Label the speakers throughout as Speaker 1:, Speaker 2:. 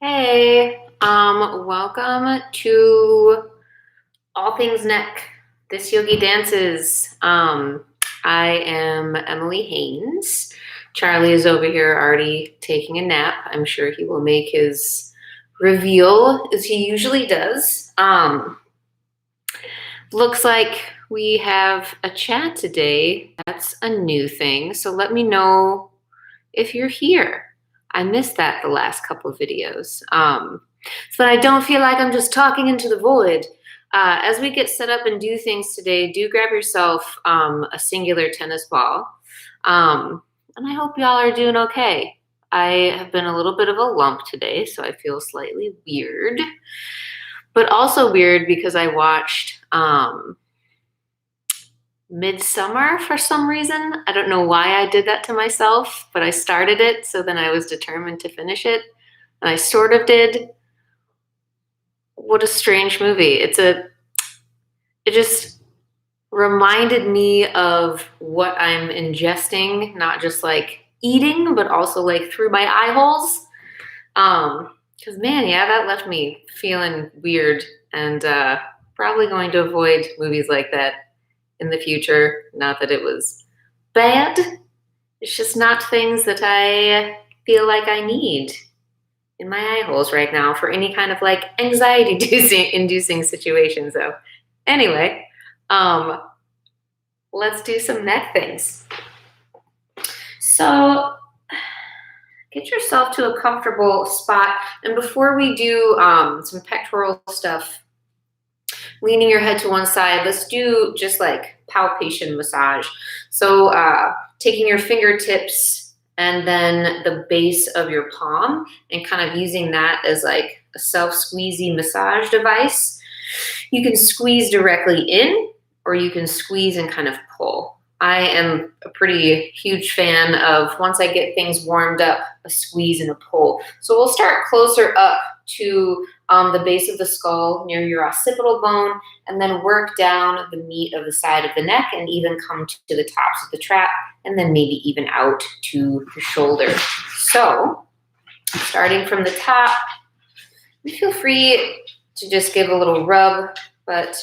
Speaker 1: Hey, welcome to All Things Neck, This Yogi Dances. I am Emily Haynes. Charlie is over here already taking a nap. I'm sure he will make his reveal as he usually does. Looks like we have a chat today. That's a new thing, so let me know if you're here. I missed that the last couple of videos. So that I don't feel like I'm just talking into the void. As we get set up and do things today, do grab yourself a singular tennis ball. And I hope y'all are doing okay. I have been a little bit of a lump today, so I feel slightly weird. But also weird because I watched Midsummer for some reason. I don't know why I did that to myself, but I started it, so then I was determined to finish it. And I sort of did. What a strange movie. It just reminded me of what I'm ingesting, not just like eating, but also like through my eye holes. Because man, yeah, that left me feeling weird and probably going to avoid movies like that in the future. Not that it was bad. It's just not things that I feel like I need in my eye holes right now for any kind of like anxiety inducing situation. So anyway, let's do some neck things. So get yourself to a comfortable spot. And before we do some pectoral stuff, leaning your head to one side, let's do just like palpation massage. So taking your fingertips and then the base of your palm and kind of using that as like a self-squeezy massage device. You can squeeze directly in or you can squeeze and kind of pull. I am a pretty huge fan of, once I get things warmed up, a squeeze and a pull. So we'll start closer up to the base of the skull near your occipital bone, and then work down the meat of the side of the neck and even come to the tops of the trap, and then maybe even out to the shoulder. So starting from the top, feel free to just give a little rub, but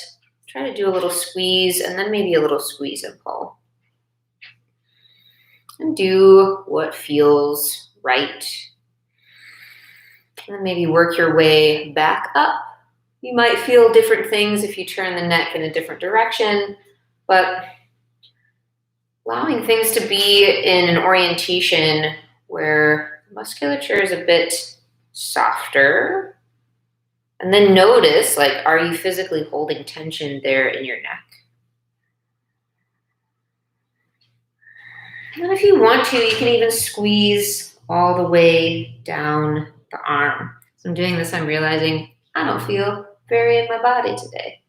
Speaker 1: try to do a little squeeze and then maybe a little squeeze and pull. And do what feels right. And then maybe work your way back up. You might feel different things if you turn the neck in a different direction, but allowing things to be in an orientation where musculature is a bit softer. And then notice, like, are you physically holding tension there in your neck? And then if you want to, you can even squeeze all the way down the arm. So I'm doing this, I'm realizing I don't feel very in my body today.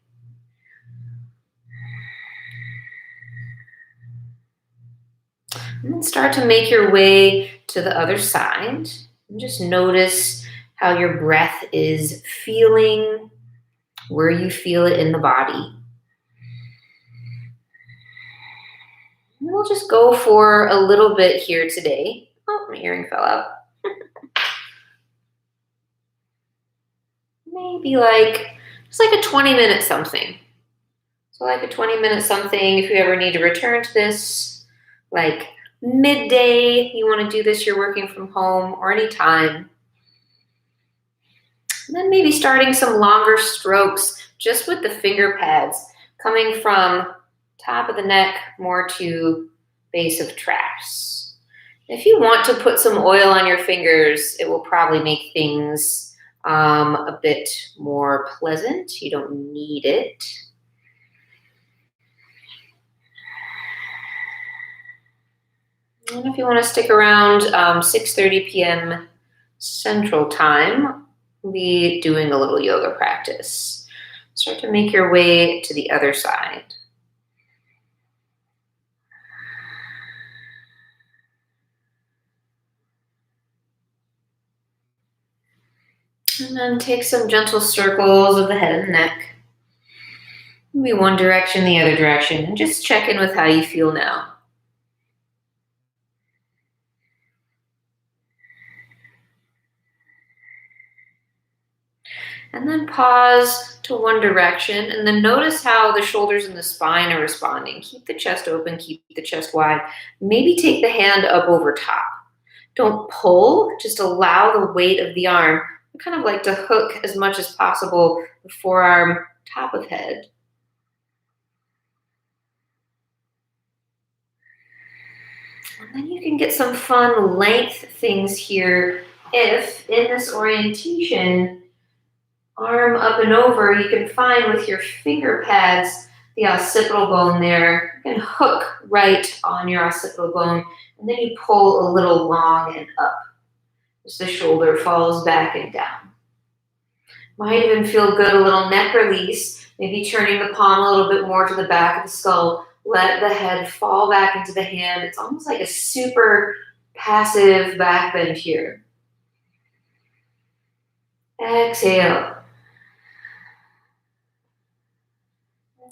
Speaker 1: And then start to make your way to the other side. And just notice how your breath is feeling, where you feel it in the body. And we'll just go for a little bit here today. Oh, my earring fell out. Maybe just like a 20-minute something. So like a 20-minute something, if you ever need to return to this, like midday, you want to do this, you're working from home, or anytime. And then maybe starting some longer strokes just with the finger pads, coming from top of the neck more to base of traps. If you want to put some oil on your fingers, it will probably make things a bit more pleasant. You don't need it. And if you want to stick around 6:30 p.m. Central Time, we'll be doing a little yoga practice. Start to make your way to the other side. And then take some gentle circles of the head and neck. Maybe one direction, the other direction, and just check in with how you feel now. And then pause to one direction, and then notice how the shoulders and the spine are responding. Keep the chest open, keep the chest wide. Maybe take the hand up over top. Don't pull, just allow the weight of the arm. I kind of like to hook as much as possible the forearm, top of head. And then you can get some fun length things here if in this orientation, arm up and over, you can find with your finger pads the occipital bone there. You can hook right on your occipital bone, and then you pull a little long and up as the shoulder falls back and down. Might even feel good, a little neck release, maybe turning the palm a little bit more to the back of the skull. Let the head fall back into the hand. It's almost like a super passive back bend here. Exhale.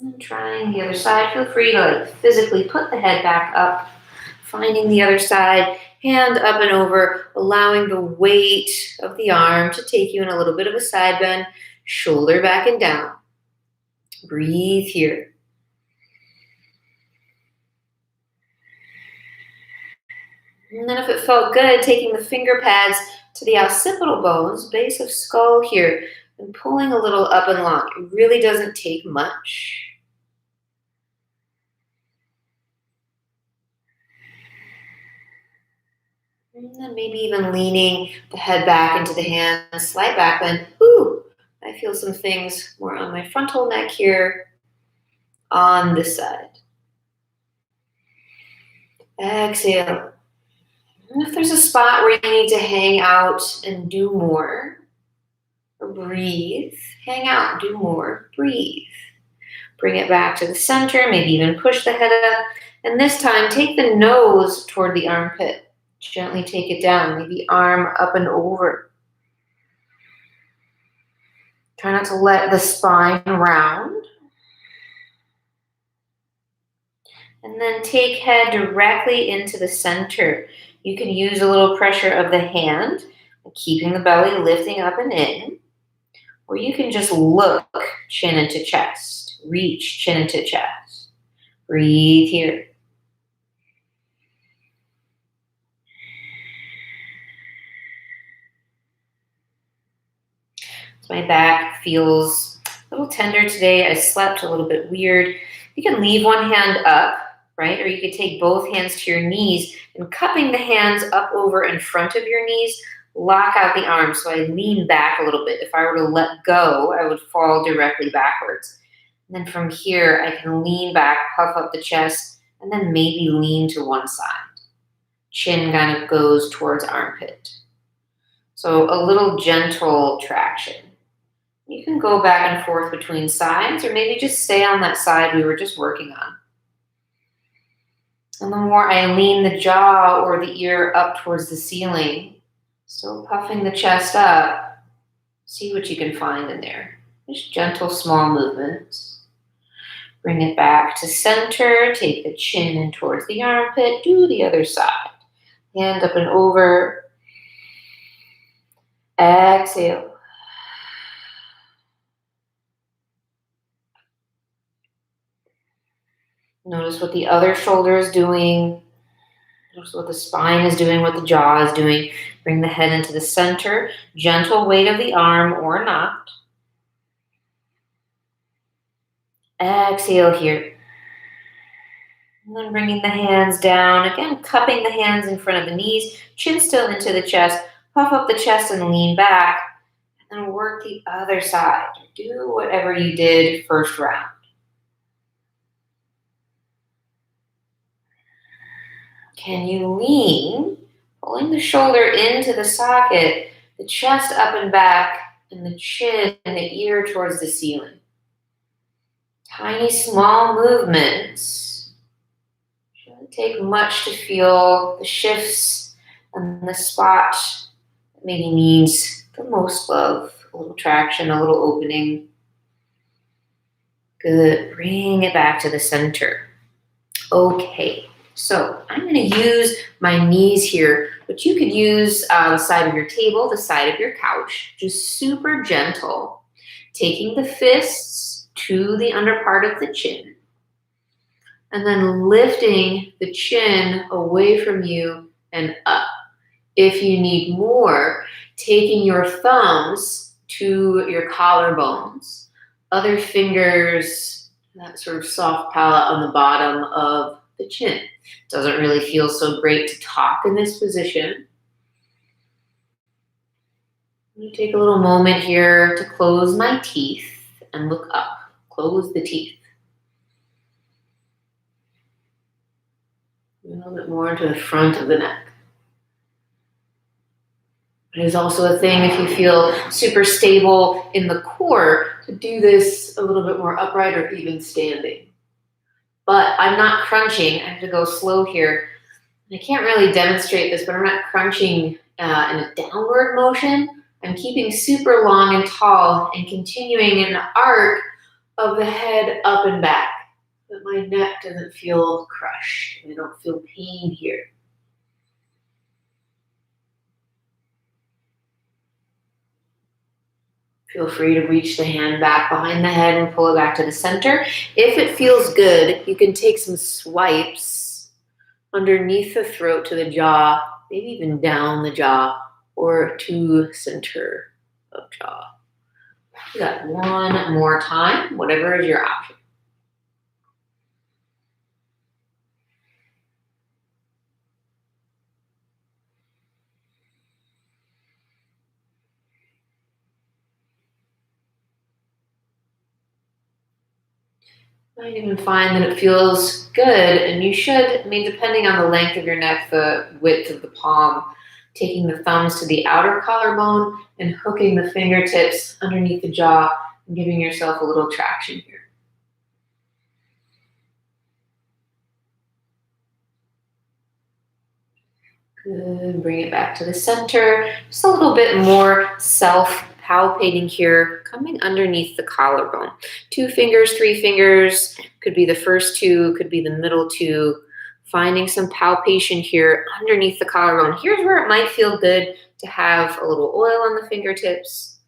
Speaker 1: And then trying the other side. Feel free to physically put the head back up, finding the other side, hand up and over, allowing the weight of the arm to take you in a little bit of a side bend, shoulder back and down. Breathe here. And then if it felt good, taking the finger pads to the occipital bones, base of skull here, and pulling a little up and long. It really doesn't take much. And then maybe even leaning the head back into the hands, slight back bend. Ooh, I feel some things more on my frontal neck here, on this side. Exhale. And if there's a spot where you need to hang out and do more, or breathe, hang out, do more, breathe. Bring it back to the center, maybe even push the head up. And this time, take the nose toward the armpit. Gently take it down, maybe arm up and over. Try not to let the spine round. And then take head directly into the center. You can use a little pressure of the hand, keeping the belly lifting up and in. Or you can just look chin into chest. Reach chin into chest. Breathe here. So my back feels a little tender today. I slept a little bit weird. You can leave one hand up, right? Or you could take both hands to your knees and cupping the hands up over in front of your knees, lock out the arms. So I lean back a little bit. If I were to let go, I would fall directly backwards. And then from here, I can lean back, puff up the chest, and then maybe lean to one side. Chin kind of goes towards armpit. So a little gentle traction. You can go back and forth between sides, or maybe just stay on that side we were just working on. And the more I lean the jaw or the ear up towards the ceiling, still puffing the chest up, see what you can find in there. Just gentle, small movements. Bring it back to center, take the chin in towards the armpit, do the other side. Hand up and over. Exhale. Notice what the other shoulder is doing. Notice what the spine is doing, what the jaw is doing. Bring the head into the center. Gentle weight of the arm or not. Exhale here. And then bringing the hands down. Again, cupping the hands in front of the knees. Chin still into the chest. Puff up the chest and lean back. And then work the other side. Do whatever you did first round. Can you lean, pulling the shoulder into the socket, the chest up and back, and the chin and the ear towards the ceiling? Tiny, small movements. Shouldn't take much to feel the shifts and the spot that maybe needs the most love. A little traction, a little opening. Good. Bring it back to the center. Okay. So I'm going to use my knees here, but you could use the side of your table, the side of your couch, just super gentle. taking the fists to the under part of the chin, and then lifting the chin away from you and up. If you need more, taking your thumbs to your collarbones, other fingers, that sort of soft palate on the bottom of the chin. Doesn't really feel so great to talk in this position. I'm going to take a little moment here to close my teeth and look up. Close the teeth. A little bit more to the front of the neck. It is also a thing if you feel super stable in the core to do this a little bit more upright or even standing. But I'm not crunching. I have to go slow here. I can't really demonstrate this, but I'm not crunching in a downward motion. I'm keeping super long and tall and continuing an arc of the head up and back, so that my neck doesn't feel crushed. I don't feel pain here. Feel free to reach the hand back behind the head and pull it back to the center. If it feels good, you can take some swipes underneath the throat to the jaw, maybe even down the jaw or to center of jaw. Do that one more time, whatever is your option. You might even find that it feels good, and you should, depending on the length of your neck, the width of the palm, taking the thumbs to the outer collarbone and hooking the fingertips underneath the jaw and giving yourself a little traction here. Good, bring it back to the center. Just a little bit more self-palpating here, coming underneath the collarbone. 2 fingers, 3 fingers, could be the first 2, could be the middle 2. Finding some palpation here underneath the collarbone. Here's where it might feel good to have a little oil on the fingertips.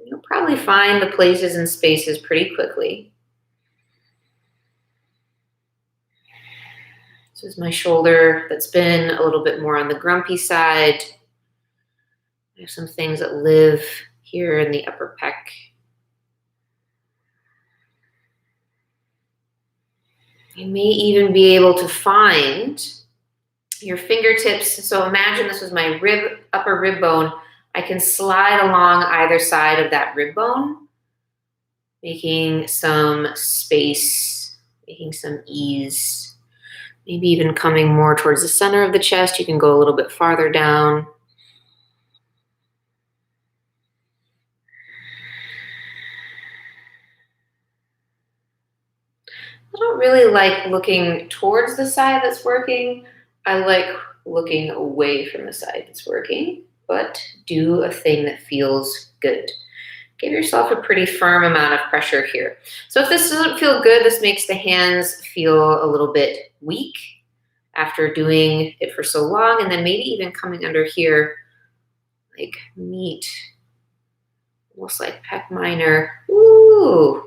Speaker 1: You'll probably find the places and spaces pretty quickly. This is my shoulder that's been a little bit more on the grumpy side. There's some things that live here in the upper pec. You may even be able to find your fingertips. So imagine this was my upper rib bone. I can slide along either side of that rib bone, making some space, making some ease. Maybe even coming more towards the center of the chest. You can go a little bit farther down. I don't really like looking towards the side that's working. I like looking away from the side that's working, but do a thing that feels good. Give yourself a pretty firm amount of pressure here. So if this doesn't feel good, this makes the hands feel a little bit weak after doing it for so long, and then maybe even coming under here, like meat, almost like pec minor. Ooh.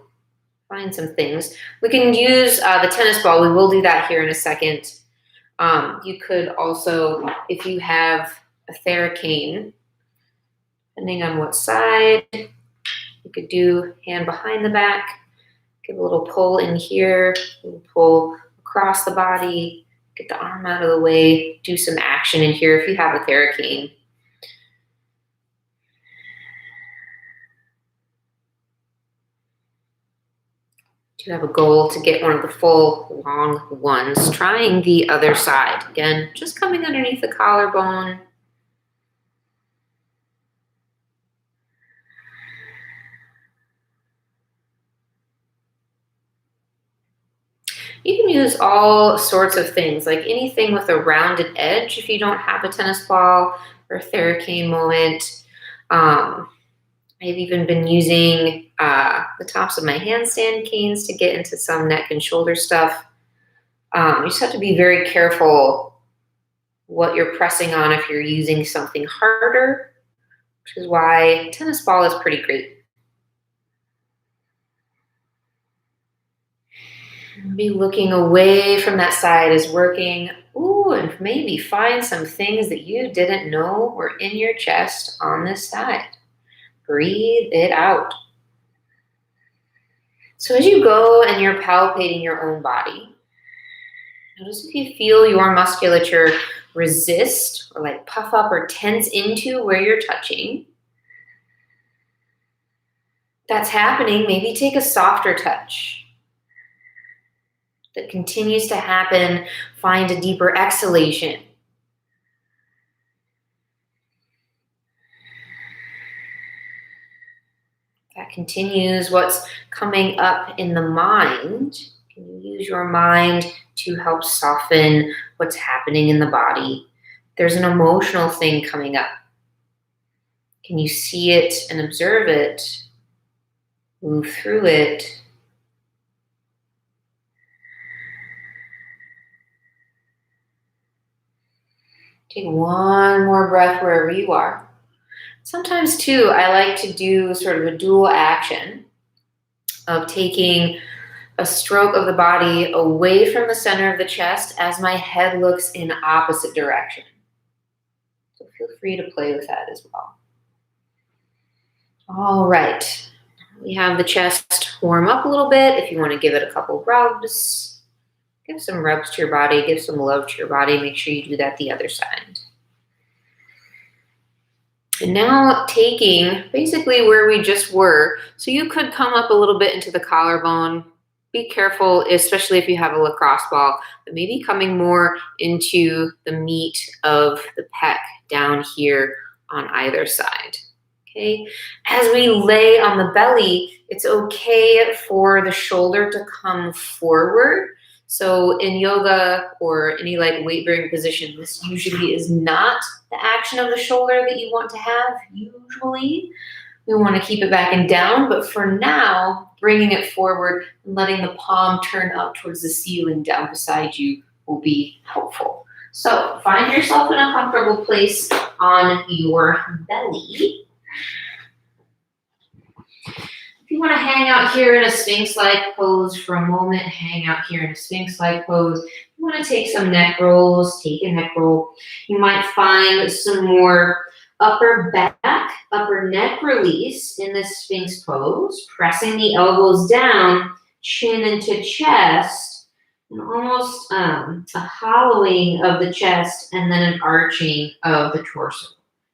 Speaker 1: Find some things. We can use the tennis ball. We will do that here in a second. You could also, if you have a theracane, depending on what side, you could do hand behind the back, give a little pull in here, a little pull across the body, get the arm out of the way, do some action in here if you have a theracane. You have a goal to get one of the full long ones. Trying the other side. Again, just coming underneath the collarbone. You can use all sorts of things, like anything with a rounded edge if you don't have a tennis ball or a theracane moment. I've even been using the tops of my handstand canes to get into some neck and shoulder stuff. You just have to be very careful what you're pressing on if you're using something harder, which is why tennis ball is pretty great. Maybe looking away from that side is working. Ooh, and maybe find some things that you didn't know were in your chest on this side. Breathe it out. So as you go and you're palpating your own body, notice if you feel your musculature resist or like puff up or tense into where you're touching. If that's happening, maybe take a softer touch. That continues to happen, find a deeper exhalation. That continues what's coming up in the mind. Can you use your mind to help soften what's happening in the body? There's an emotional thing coming up. Can you see it and observe it? Move through it. Take one more breath wherever you are. Sometimes too, I like to do sort of a dual action of taking a stroke of the body away from the center of the chest as my head looks in opposite direction. So feel free to play with that as well. All right, we have the chest warm up a little bit. If you want to give it a couple rubs, give some rubs to your body, give some love to your body. Make sure you do that the other side. And now taking basically where we just were, so you could come up a little bit into the collarbone. Be careful, especially if you have a lacrosse ball, but maybe coming more into the meat of the pec down here on either side. Okay, as we lay on the belly, it's okay for the shoulder to come forward. So in yoga or any like weight bearing position, this usually is not the action of the shoulder that you want to have. Usually we want to keep it back and down, but for now, bringing it forward and letting the palm turn up towards the ceiling down beside you will be helpful. So find yourself in a comfortable place on your belly. If you want to hang out here in a Sphinx-like pose for a moment, hang out here in a Sphinx-like pose. If you want to take some neck rolls, take a neck roll. You might find some more upper back, upper neck release in this Sphinx pose, pressing the elbows down, chin into chest, and almost a hollowing of the chest and then an arching of the torso.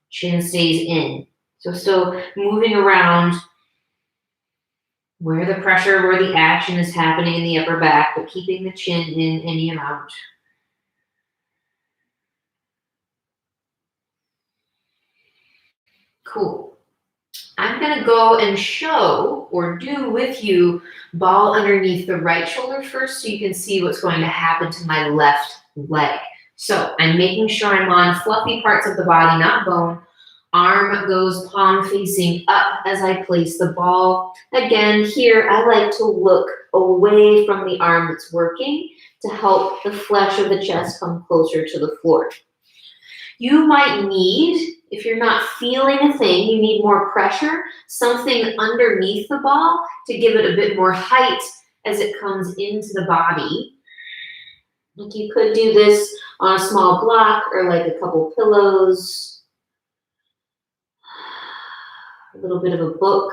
Speaker 1: Chin stays in. So still moving around where the pressure, where the action is happening in the upper back, but keeping the chin in any amount. Cool. I'm going to go and show or do with you ball underneath the right shoulder first so you can see what's going to happen to my left leg. So I'm making sure I'm on fluffy parts of the body, not bone. Arm goes palm facing up as I place the ball. Again, here I like to look away from the arm that's working to help the flesh of the chest come closer to the floor. You might need, if you're not feeling a thing, you need more pressure, something underneath the ball to give it a bit more height as it comes into the body. Like you could do this on a small block or like a couple pillows. A little bit of a book.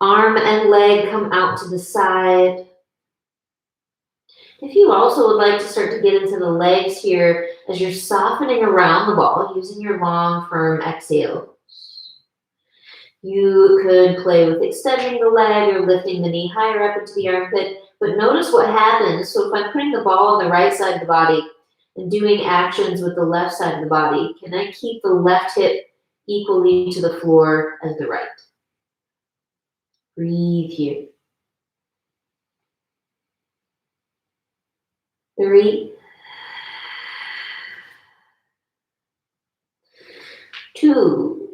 Speaker 1: Arm and leg come out to the side. If you also would like to start to get into the legs here as you're softening around the ball using your long, firm exhale. You could play with extending the leg or lifting the knee higher up into the armpit, but notice what happens. So if I'm putting the ball on the right side of the body and doing actions with the left side of the body, can I keep the left hip equally to the floor as the right? Breathe here. 3, 2,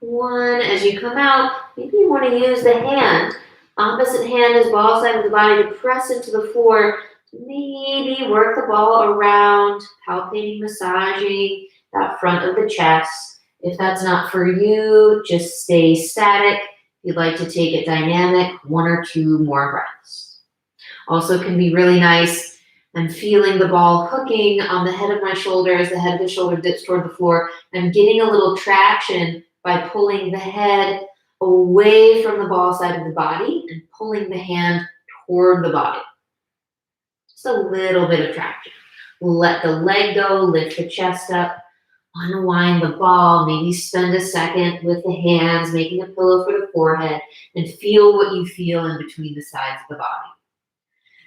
Speaker 1: 1. As you come out, maybe you want to use the hand, opposite hand as ball side of the body to press into the floor Maybe work the ball around, palpating, massaging that front of the chest. If that's not for you, just stay static. If you'd like to take it dynamic, 1 or 2 more breaths. Also can be really nice. I'm feeling the ball hooking on the head of my shoulder as the head of the shoulder dips toward the floor. I'm getting a little traction by pulling the head away from the ball side of the body and pulling the hand toward the body. Just a little bit of traction. Let the leg go, lift the chest up, unwind the ball, maybe spend a second with the hands, making a pillow for the forehead, and feel what you feel in between the sides of the body.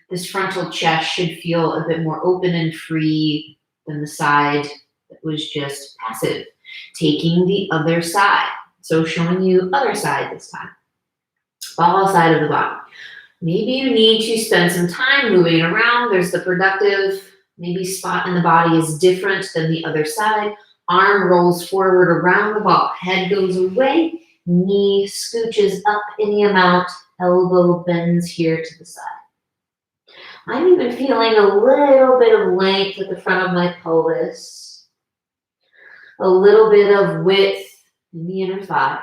Speaker 1: This frontal chest should feel a bit more open and free than the side that was just passive. Taking the other side. So showing you other side this time. Ball side of the body. Maybe you need to spend some time moving around. There's the productive, maybe spot in the body is different than the other side. Arm rolls forward around the ball. Head goes away. Knee scooches up any amount. Elbow bends here to the side. I'm even feeling a little bit of length at the front of my pelvis. A little bit of width in the inner thigh.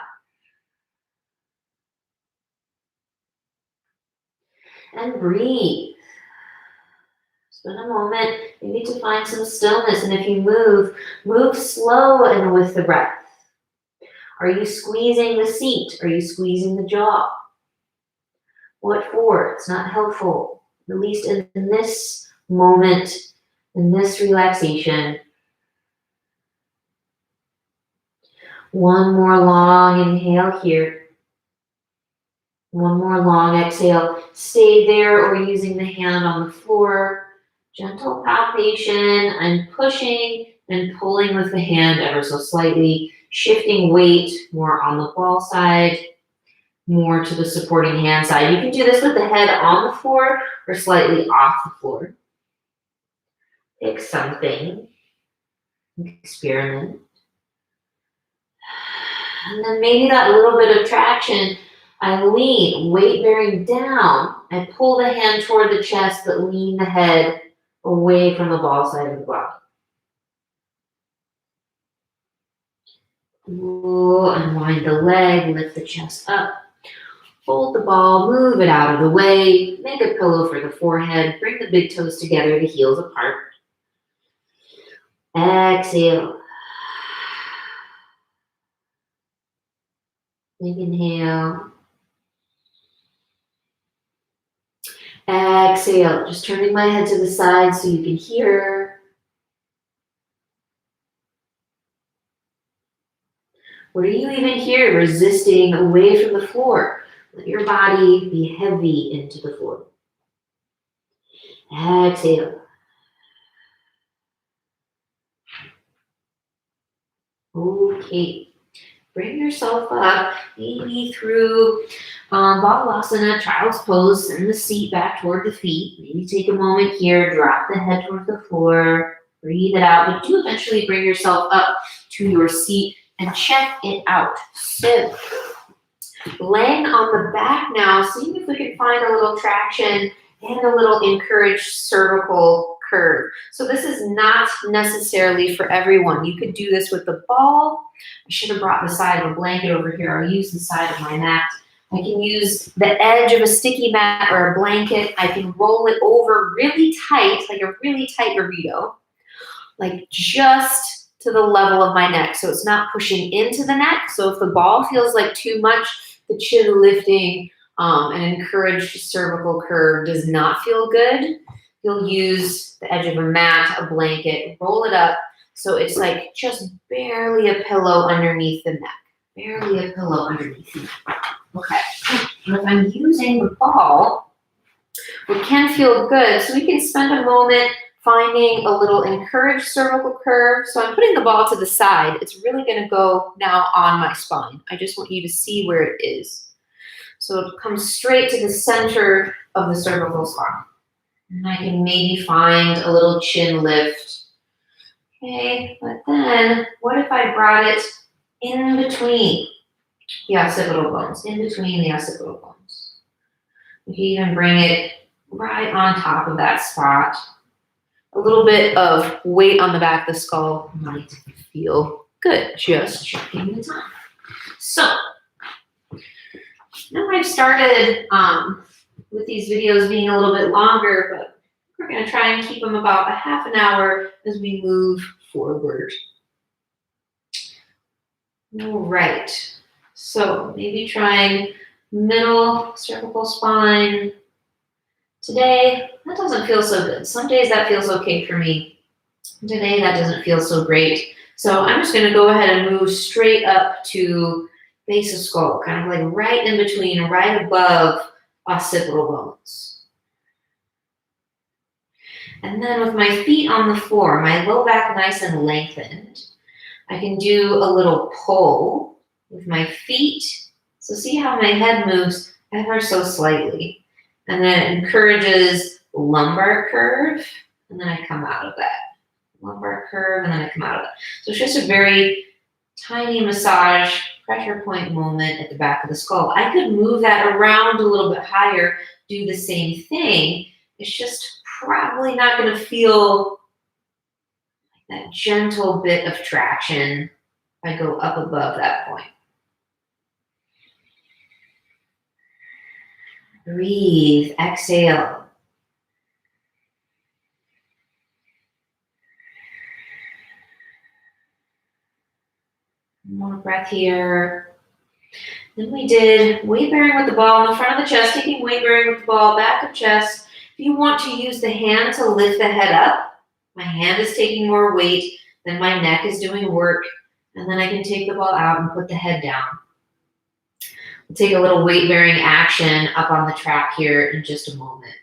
Speaker 1: And breathe. Spend a moment, maybe to find some stillness. And if you move slow and with the breath. Are you squeezing the seat? Are you squeezing the jaw? What for? It's not helpful. At least in this moment, in this relaxation. One more long inhale here. One more long exhale. Stay there or using the hand on the floor. Gentle palpation. I'm pushing and pulling with the hand ever so slightly. Shifting weight more on the ball side, more to the supporting hand side. You can do this with the head on the floor or slightly off the floor. Pick something. Experiment. And then maybe that little bit of traction. I lean, weight bearing down. I pull the hand toward the chest, but lean the head away from the ball side of the body. Ooh, unwind the leg, lift the chest up. Fold the ball, move it out of the way. Make a pillow for the forehead. Bring the big toes together, the heels apart. Exhale. Big inhale. Exhale, just turning my head to the side so you can hear. What are you even here resisting away from the floor? Let your body be heavy into the floor. Exhale. Okay. Bring yourself up, maybe through Balasana, child's pose. Send the seat back toward the feet. Maybe take a moment here, drop the head toward the floor, breathe it out, but do eventually bring yourself up to your seat and check it out. So, laying on the back now, seeing if we can find a little traction and a little encouraged cervical curve. So this is not necessarily for everyone. You could do this with the ball. I should have brought the side of a blanket over here. I'll use the side of my mat. I can use the edge of a sticky mat or a blanket. I can roll it over really tight, like a really tight burrito, like just to the level of my neck. So it's not pushing into the neck. So if the ball feels like too much, the chin lifting, an encouraged cervical curve does not feel good. You'll use the edge of a mat, a blanket, roll it up so it's like just barely a pillow underneath the neck. Barely a pillow underneath the neck. Okay. And if I'm using the ball, it can feel good. So we can spend a moment finding a little encouraged cervical curve. So I'm putting the ball to the side. It's really going to go now on my spine. I just want you to see where it is. So it comes straight to the center of the cervical spine. And I can maybe find a little chin lift. Okay, but then what if I brought it in between the occipital bones, in between the occipital bones? You can even bring it right on top of that spot. A little bit of weight on the back of the skull might feel good. Just checking the time. So now I've started with these videos being a little bit longer, but we're going to try and keep them about a half an hour as we move forward. All right. So maybe trying middle cervical spine. Today, that doesn't feel so good. Some days that feels okay for me. Today, that doesn't feel so great. So I'm just going to go ahead and move straight up to base of skull, kind of like right in between, right above occipital bones. And then with my feet on the floor, my low back nice and lengthened, I can do a little pull with my feet. So see how my head moves ever so slightly. And then it encourages lumbar curve, and then I come out of that. Lumbar curve, and then I come out of that. So it's just a very tiny massage pressure point moment at the back of the skull. I could move that around a little bit higher, do the same thing. It's just probably not going to feel like that gentle bit of traction if I go up above that point. Breathe, exhale. One more breath here. Then we did weight bearing with the ball in the front of the chest, taking weight bearing with the ball, back of chest. If you want to use the hand to lift the head up, my hand is taking more weight, then my neck is doing work, and then I can take the ball out and put the head down. We'll take a little weight bearing action up on the track here in just a moment.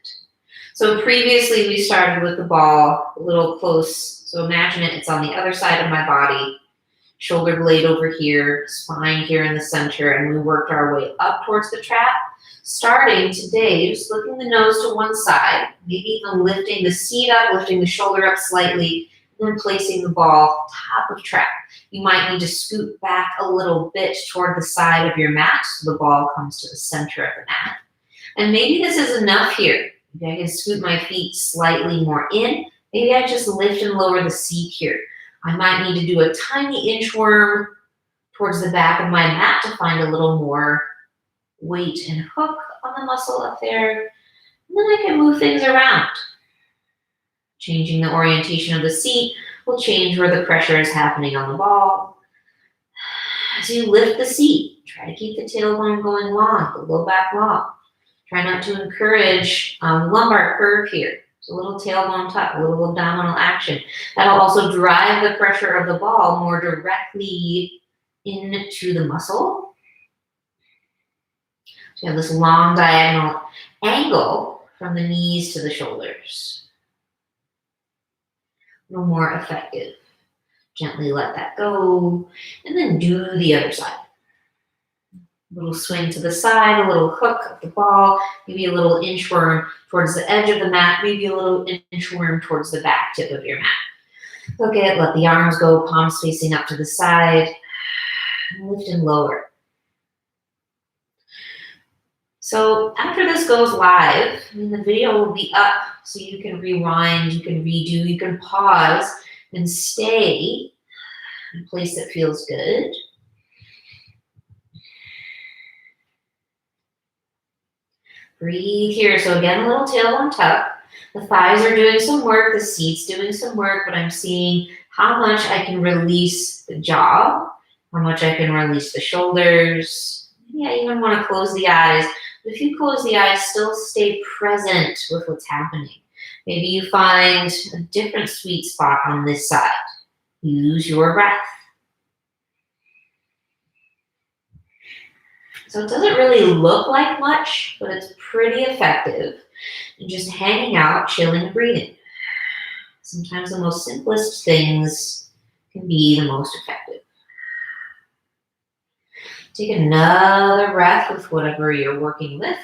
Speaker 1: So previously we started with the ball a little close. So imagine it's on the other side of my body, shoulder blade over here, spine here in the center, and we worked our way up towards the trap. Starting today, just lifting the nose to one side, maybe even lifting the seat up, lifting the shoulder up slightly, and then placing the ball top of trap. You might need to scoot back a little bit toward the side of your mat so the ball comes to the center of the mat. And maybe this is enough here. Maybe I can scoot my feet slightly more in. Maybe I just lift and lower the seat here. I might need to do a tiny inchworm towards the back of my mat to find a little more weight and hook on the muscle up there. And then I can move things around. Changing the orientation of the seat will change where the pressure is happening on the ball. As you lift the seat, try to keep the tailbone going long, the low back long. Try not to encourage lumbar curve here. So a little tailbone tuck, a little abdominal action. That'll also drive the pressure of the ball more directly into the muscle. So you have this long diagonal angle from the knees to the shoulders. A little more effective. Gently let that go, and then do the other side. A little swing to the side, a little hook of the ball, maybe a little inchworm towards the edge of the mat, maybe a little inchworm towards the back tip of your mat. Hook it, let the arms go, palms facing up to the side, and lift and lower. So after this goes live, the video will be up so you can rewind, you can redo, you can pause and stay in a place that feels good. Breathe here. So again, a little tailbone tuck. The thighs are doing some work, the seat's doing some work, but I'm seeing how much I can release the jaw, how much I can release the shoulders. Maybe I even want to close the eyes. But if you close the eyes, still stay present with what's happening. Maybe you find a different sweet spot on this side. Use your breath. So it doesn't really look like much, but it's pretty effective. And just hanging out, chilling and breathing. Sometimes the most simplest things can be the most effective. Take another breath with whatever you're working with,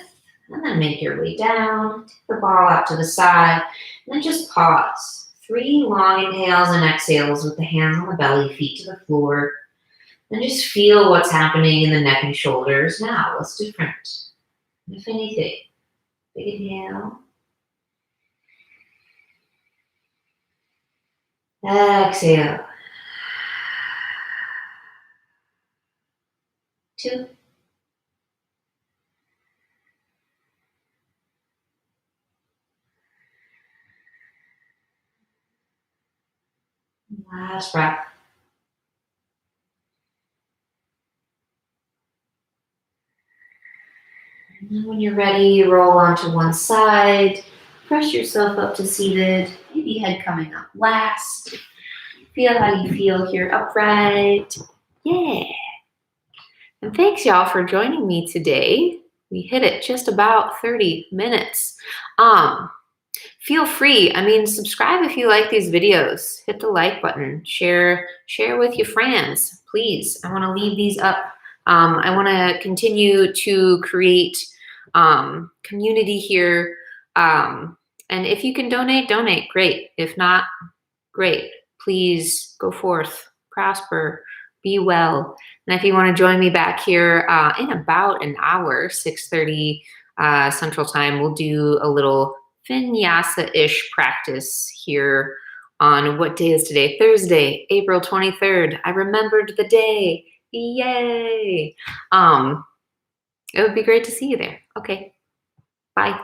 Speaker 1: and then make your way down. Take the ball out to the side, and then just pause. 3 long inhales and exhales with the hands on the belly, feet to the floor. And just feel what's happening in the neck and shoulders now. What's different? If anything. Big inhale. Exhale. 2. Last breath. And then when you're ready, roll onto one side. Press yourself up to seated. Maybe head coming up last. Feel how you feel here upright. Yeah. And thanks, y'all, for joining me today. We hit it just about 30 minutes. Feel free. Subscribe if you like these videos. Hit the like button. Share with your friends, please. I want to leave these up. I want to continue to create community here. And if you can donate, great. If not, great. Please go forth, prosper, be well. And if you want to join me back here in about an hour, 6:30 Central Time, we'll do a little vinyasa-ish practice here on, what day is today? Thursday, April 23rd. I remembered the day. Yay! It would be great to see you there. Okay, bye.